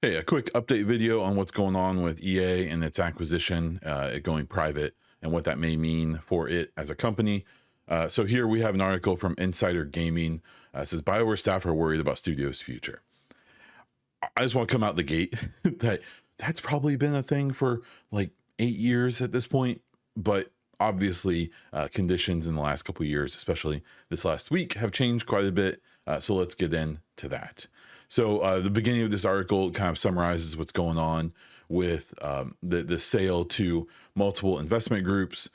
Hey, a quick update video on what's going on with EA and its acquisition, it going private, and what that may mean for it as a company. So here we have an article from Insider Gaming. It says BioWare staff are worried about studio's future. I just want to come out the gate that that's probably been a thing for like 8 years at this point, but obviously conditions in the last couple of years, especially this last week, have changed quite a bit. So let's get into that. So the beginning of this article kind of summarizes what's going on with the sale to multiple investment groups.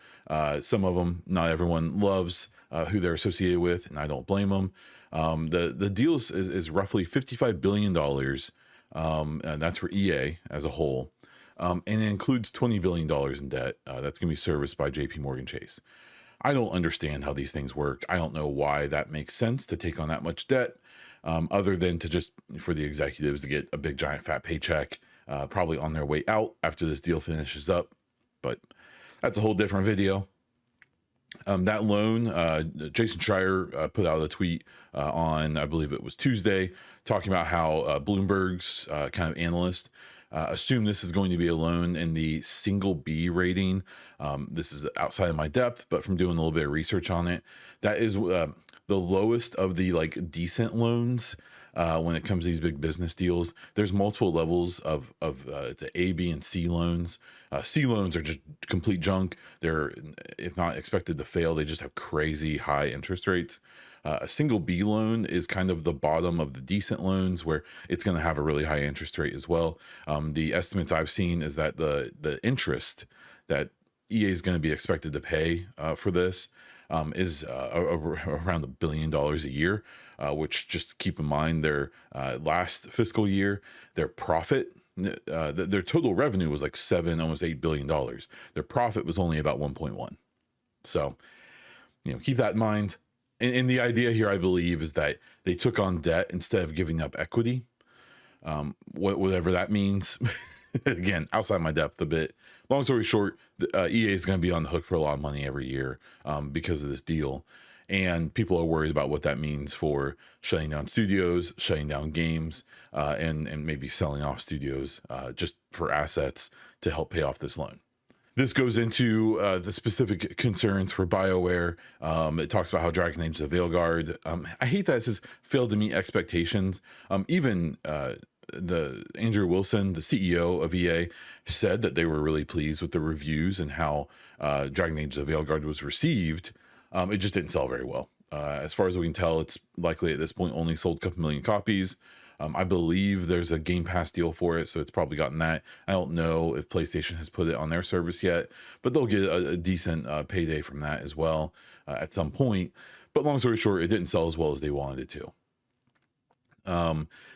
Some of them, not everyone loves who they're associated with, and I don't blame them. The deal is roughly $55 billion, and that's for EA as a whole, and it includes $20 billion in debt that's going to be serviced by JP Morgan Chase. I don't understand how these things work. I don't know why that makes sense to take on that much debt, other than to just for the executives to get a big giant fat paycheck, probably on their way out after this deal finishes up. But that's a whole different video. That loan, Jason Schreier put out a tweet on, I believe it was Tuesday, talking about how Bloomberg's kind of analyst assume this is going to be a loan in the single B rating. This is outside of my depth, but from doing a little bit of research on it, that is the lowest of the like decent loans. When it comes to these big business deals, there's multiple levels of it's A, B, and C loans. C loans are just complete junk. They're, if not expected to fail, they just have crazy high interest rates. A single B loan is kind of the bottom of the decent loans, where it's going to have a really high interest rate as well. The estimates I've seen is that the interest that EA is going to be expected to pay for this is around $1 billion a year, which, just keep in mind, their last fiscal year, their profit, their total revenue was like almost $8 billion. Their profit was only about 1.1. So, keep that in mind. And the idea here, I believe, is that they took on debt instead of giving up equity, whatever that means. Again, outside my depth a bit. Long story short, EA is going to be on the hook for a lot of money every year because of this deal. And people are worried about what that means for shutting down studios, shutting down games, and maybe selling off studios just for assets to help pay off this loan. This goes into the specific concerns for BioWare. It talks about how Dragon Age the Veilguard, I hate that it says failed to meet expectations. Even the Andrew Wilson, the CEO of EA, said that they were really pleased with the reviews and how Dragon Age the Veilguard was received. It just didn't sell very well. As far as we can tell, it's likely at this point only sold a couple million copies. I believe there's a Game Pass deal for it, so it's probably gotten that. I don't know if PlayStation has put it on their service yet, but they'll get a decent payday from that as well at some point. But long story short, it didn't sell as well as they wanted it to.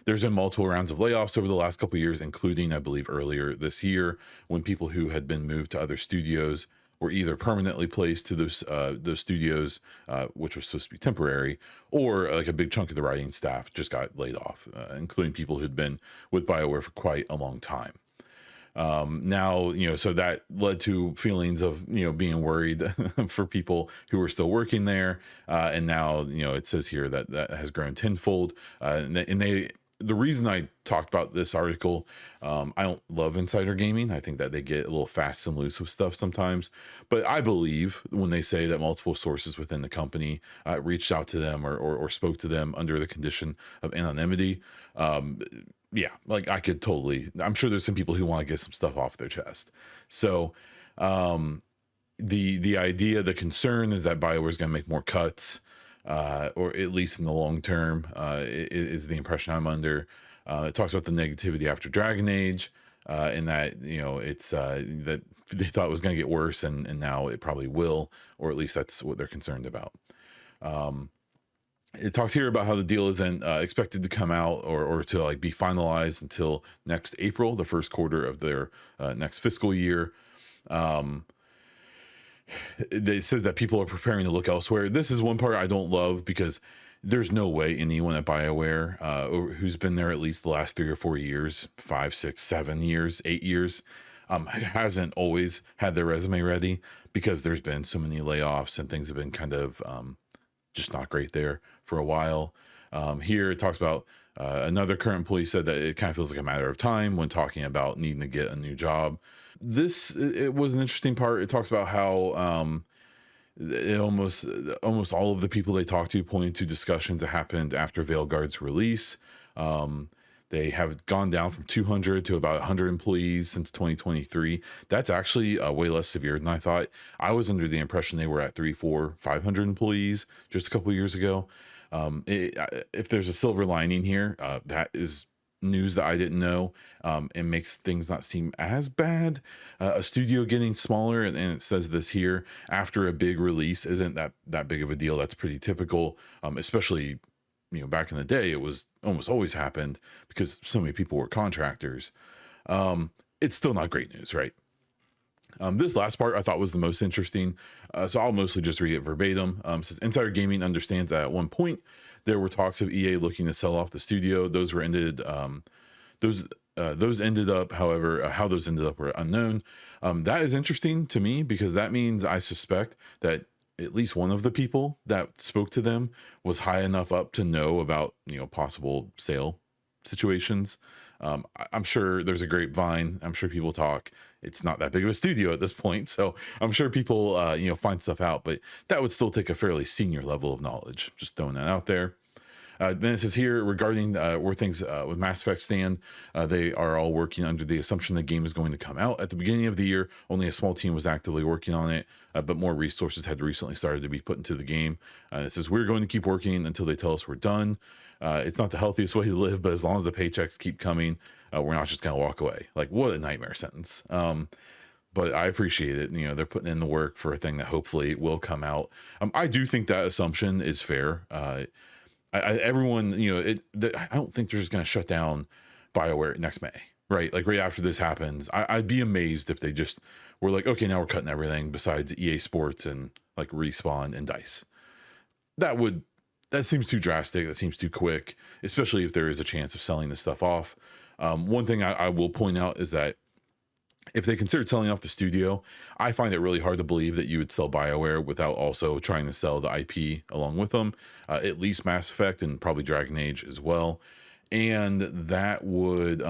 There's been multiple rounds of layoffs over the last couple of years, including, I believe, earlier this year, when people who had been moved to other studios were either permanently placed to those studios, which was supposed to be temporary, or like a big chunk of the writing staff just got laid off, including people who'd been with BioWare for quite a long time. Now, so that led to feelings of, being worried for people who were still working there. And now, it says here that that has grown tenfold. The reason I talked about this article, I don't love insider gaming. I think that they get a little fast and loose with stuff sometimes. But I believe when they say that multiple sources within the company reached out to them or spoke to them under the condition of anonymity, yeah, like I could totally, I'm sure there's some people who want to get some stuff off their chest. So the idea, the concern is that BioWare is going to make more cuts, or at least in the long term, is the impression I'm under. It talks about the negativity after Dragon Age, and that, it's that they thought it was going to get worse, and now it probably will, or at least that's what they're concerned about. It talks here about how the deal isn't expected to come out or to like be finalized until next April, the first quarter of their next fiscal year. It says that people are preparing to look elsewhere. This is one part I don't love, because there's no way anyone at BioWare who's been there at least the last 3 or 4 years, 5, 6, 7 years, 8 years, hasn't always had their resume ready, because there's been so many layoffs and things have been kind of just not great there for a while. Here it talks about Another current employee said that it kind of feels like a matter of time when talking about needing to get a new job. It was an interesting part. It talks about how it almost all of the people they talked to pointed to discussions that happened after Veilguard's release. Um, they have gone down from 200 to about 100 employees since 2023. That's actually way less severe than I thought. I was under the impression they were at 3, 4, 500 employees just a couple years ago. If there's a silver lining here, that is news that I didn't know. It makes things not seem as bad. A studio getting smaller, and it says this here after a big release isn't that big of a deal. That's pretty typical, especially back in the day. It was almost always happened because so many people were contractors. It's still not great news, right? This last part I thought was the most interesting, so I'll mostly just read it verbatim. Says Insider Gaming understands that at one point there were talks of EA looking to sell off the studio. Those were ended. Those ended up, however, how those ended up were unknown. That is interesting to me because that means I suspect that at least one of the people that spoke to them was high enough up to know about possible sale situations. I'm sure there's a grapevine. I'm sure people talk. It's not that big of a studio at this point, so I'm sure people find stuff out. But that would still take a fairly senior level of knowledge. Just throwing that out there. Then it says here regarding where things with Mass Effect stand, they are all working under the assumption the game is going to come out at the beginning of the year. Only a small team was actively working on it, but more resources had recently started to be put into the game. It says we're going to keep working until they tell us we're done. It's not the healthiest way to live, but as long as the paychecks keep coming, we're not just going to walk away. Like, what a nightmare sentence. But I appreciate it. They're putting in the work for a thing that hopefully will come out. I do think that assumption is fair. Everyone, I don't think they're just going to shut down BioWare next May, right? Like right after this happens, I'd be amazed if they just were like, okay, now we're cutting everything besides EA Sports and like Respawn and DICE. That seems too drastic. That seems too quick, especially if there is a chance of selling this stuff off. One thing I will point out is that if they considered selling off the studio, I find it really hard to believe that you would sell BioWare without also trying to sell the IP along with them, at least Mass Effect and probably Dragon Age as well. And that would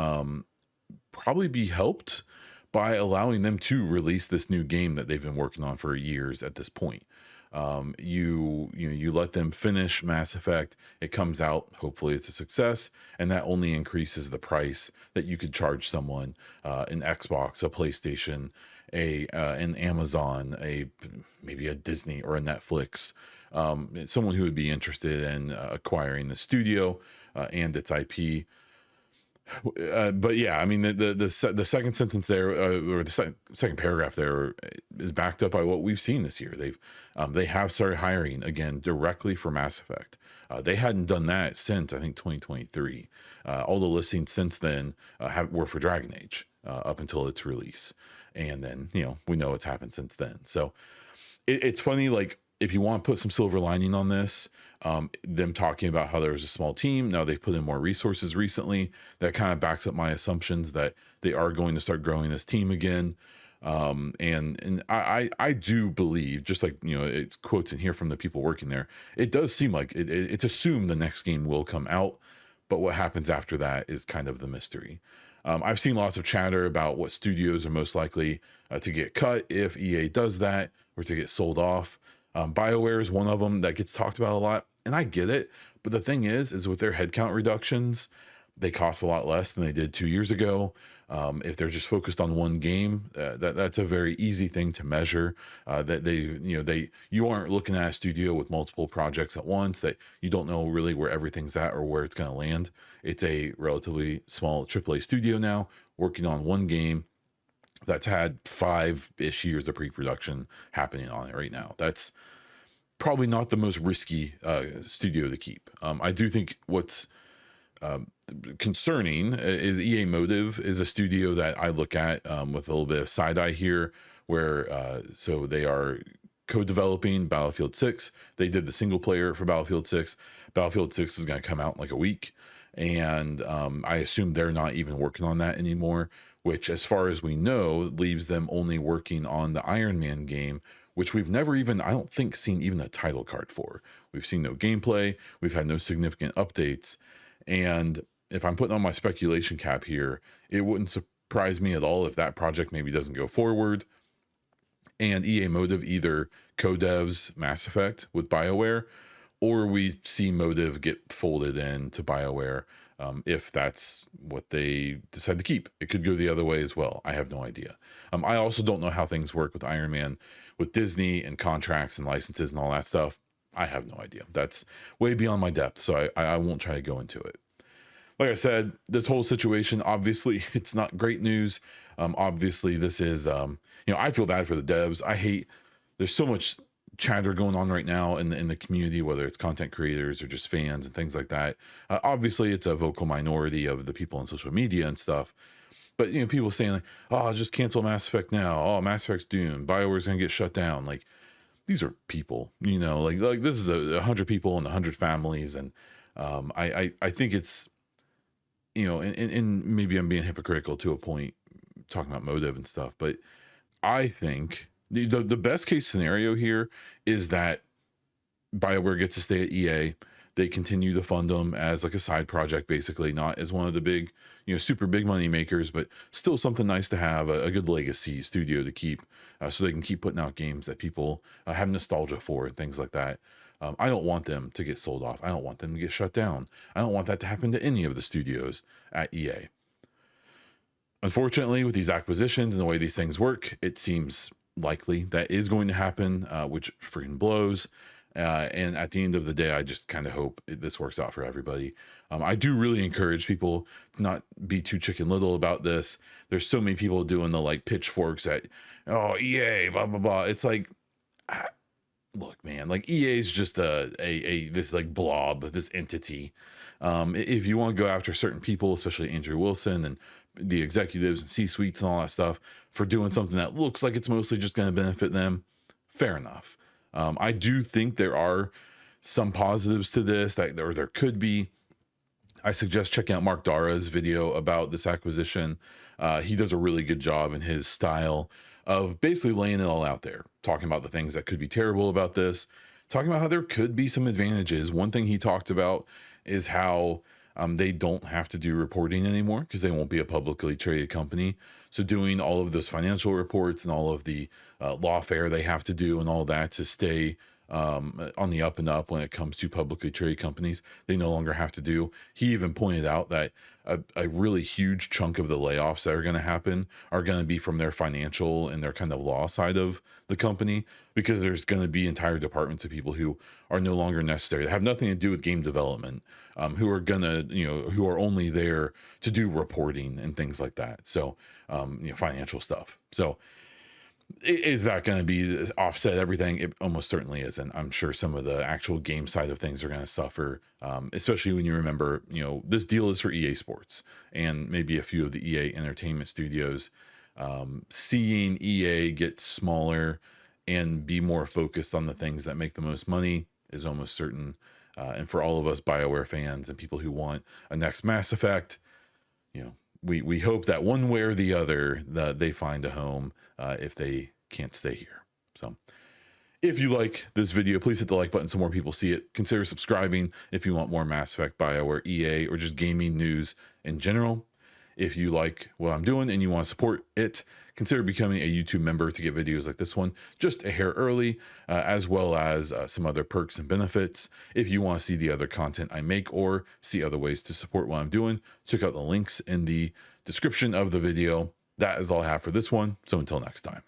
probably be helped by allowing them to release this new game that they've been working on for years at this point. You let them finish Mass Effect, it comes out, hopefully it's a success, and that only increases the price that you could charge someone, an Xbox, a PlayStation, an Amazon, maybe a Disney or a Netflix, someone who would be interested in acquiring the studio and its IP. But yeah, I mean the second sentence there, or the second paragraph there, is backed up by what we've seen this year. They have started hiring again directly for Mass Effect. They hadn't done that since I think 2023. All the listings since then were for Dragon Age up until its release, and then we know what's happened since then. So it's funny, like if you want to put some silver lining on this. Them talking about how there was a small team. Now they've put in more resources recently. That kind of backs up my assumptions that they are going to start growing this team again. And I do believe, just like, it's quotes in here from the people working there, it does seem like it's assumed the next game will come out, but what happens after that is kind of the mystery. I've seen lots of chatter about what studios are most likely to get cut if EA does that, or to get sold off. BioWare is one of them that gets talked about a lot, and I get it. But the thing is with their headcount reductions, they cost a lot less than they did 2 years ago. If they're just focused on one game, that's a very easy thing to measure. That you aren't looking at a studio with multiple projects at once, that you don't know really where everything's at or where it's going to land. It's a relatively small AAA studio now working on one game that's had 5-ish years of pre-production happening on it right now. That's probably not the most risky studio to keep. I do think what's concerning is EA Motive is a studio that I look at with a little bit of side eye here, where so they are co-developing Battlefield 6. They did the single player for Battlefield 6. Battlefield 6 is going to come out in like a week, and I assume they're not even working on that anymore, which, as far as we know, leaves them only working on the Iron Man game, which we've never even, I don't think, seen even a title card for. We've seen no gameplay. We've had no significant updates. And if I'm putting on my speculation cap here, it wouldn't surprise me at all if that project maybe doesn't go forward and EA Motive either co-devs Mass Effect with BioWare, or we see Motive get folded into BioWare, if that's what they decide to keep. It could go the other way as well. I have no idea. I also don't know how things work with Iron Man, with Disney and contracts and licenses and all that stuff. I have no idea. That's way beyond my depth, so I won't try to go into it. Like I said, this whole situation, obviously, it's not great news. Obviously, this is, I feel bad for the devs. There's so much chatter going on right now in the community, whether it's content creators or just fans and things like that. Obviously, it's a vocal minority of the people on social media and stuff. But, people saying like, oh, just cancel Mass Effect now. Oh, Mass Effect's doomed. BioWare's going to get shut down. Like, these are people, like this is 100 people and 100 families. And I think it's, and maybe I'm being hypocritical to a point talking about Motive and stuff, but I think the best case scenario here is that BioWare gets to stay at EA. They continue to fund them as like a side project, basically, not as one of the big, super big money makers, but still something nice to have, a good legacy studio to keep, so they can keep putting out games that people have nostalgia for and things like that. I don't want them to get sold off. I don't want them to get shut down. I don't want that to happen to any of the studios at EA. Unfortunately, with these acquisitions and the way these things work, it seems likely that is going to happen, which freaking blows. And at the end of the day, I just kind of hope this works out for everybody. I do really encourage people to not be too chicken little about this. There's so many people doing the like pitchforks at, oh, EA, blah, blah, blah. It's like, look, man, like EA is just this like blob, this entity. If you want to go after certain people, especially Andrew Wilson and the executives and C-suites and all that stuff for doing something that looks like it's mostly just going to benefit them, fair enough. I do think there are some positives to this, or there could be. I suggest checking out Mark Dara's video about this acquisition. He does a really good job in his style of basically laying it all out there, talking about the things that could be terrible about this, talking about how there could be some advantages. One thing he talked about is how they don't have to do reporting anymore because they won't be a publicly traded company. So doing all of those financial reports and all of the lawfare they have to do and all that to stay on the up and up when it comes to publicly traded companies, they no longer have to do. He even pointed out that a really huge chunk of the layoffs that are going to happen are going to be from their financial and their kind of law side of the company, because there's going to be entire departments of people who are no longer necessary, that have nothing to do with game development, who are gonna, who are only there to do reporting and things like that. So, financial stuff. So, is that going to be offset everything? It almost certainly isn't. I'm sure some of the actual game side of things are going to suffer, especially when you remember, this deal is for EA Sports and maybe a few of the EA Entertainment studios. Seeing EA get smaller and be more focused on the things that make the most money is almost certain. And for all of us BioWare fans and people who want a next Mass Effect, we hope that one way or the other that they find a home if they can't stay here. So if you like this video, please hit the like button so more people see it. Consider subscribing if you want more Mass Effect, BioWare, EA, or just gaming news in general. If you like what I'm doing and you want to support it, consider becoming a YouTube member to get videos like this one just a hair early, as well as some other perks and benefits. If you want to see the other content I make or see other ways to support what I'm doing, check out the links in the description of the video. That is all I have for this one. So until next time.